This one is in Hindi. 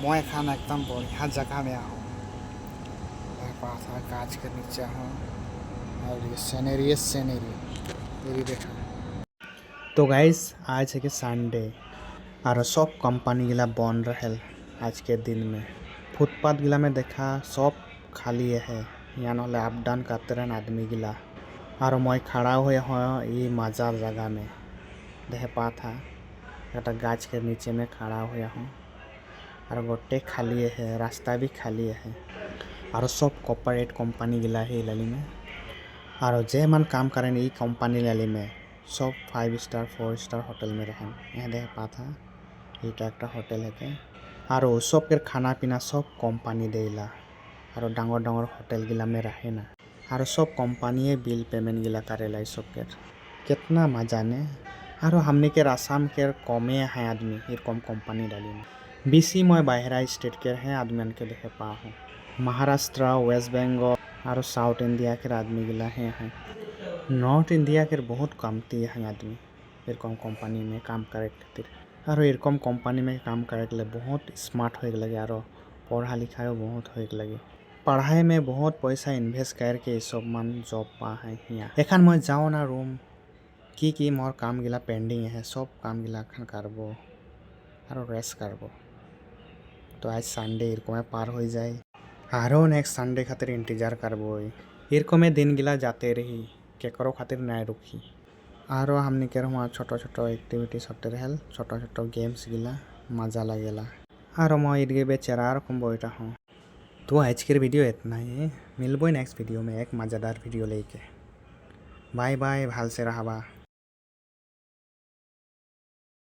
मैं खान एकदम बढ़िया जगह में आऊँ। पास कांच के नीचे हूँ और ये सीनरी ये देखा। तो गाइस आज है कि संडे और सब कंपनी गिला बन रहे आज के दिन में। फुटपाथ गिला में देखा सब खाली है, यहाँ ना अप डाउन करते रहे आदमी गिला। और मैं खड़ा हुए हो ये मजार जगह में देख पा था एक गाछ के नीचे में खड़ा हुआ हूँ और गोटे खाली है, रास्ता भी खाली है और सब कॉर्पोरेट कंपनी गिला है लाली में। और जे मन काम करें ये कंपनी लाली में सब 5 स्टार 4 स्टार होटल में रहें। यहाँ देख पा था ये एक होटल है के और सब के खाना पीना सब कंपनी देला और डांगर डांगर होटल गिला में रहे ना और सब कंपनी बिल पेमेंट गिला करेला सब के कितना मजा ने। और हमने के आसाम के कमे है आदमी ये कम कंपनी डाली में बीसी मैं बाहरा स्टेट के हैं आदमी के देखे पा हूँ। महाराष्ट्र वेस्ट बंगाल और साउथ इंडिया के आदमी गिला हैं। नॉर्थ इंडिया के बहुत कमती है आदमी एरकम कंपनी में काम करे खातिर। और एरकम कंपनी में काम करे के लिए बहुत स्मार्ट हो लगे और पढ़ा लिखा बहुत हो लगे। पढ़ाई में बहुत पैसा इन्वेस्ट करके सब मन जॉब पा है यहाँ। एखन मैं जाओ ना रूम की मोर काम गिला पेंडिंग है सब काम गिला एखन करबो और रेस्ट करबो। तो आज संडे एरकम पार हो जाए आरो नेक्स्ट संडे खातिर इंतजार करबो। एरकम दिन गिला जाते रही केकरो खातिर नहीं रुकी। आरो हमने के वहाँ छोटो छोटो एक्टिविटीज होते रहे छोटो छोटो गेम्स गिला मजा लगेला। आरो मैं इर्गे बेचारा रकम बैठा हूँ। तो आज के वीडियो इतना ही, मिलबो नेक्स्ट वीडियो में एक मज़ेदार वीडियो लेके। बाय बाय, भाल से रहबा।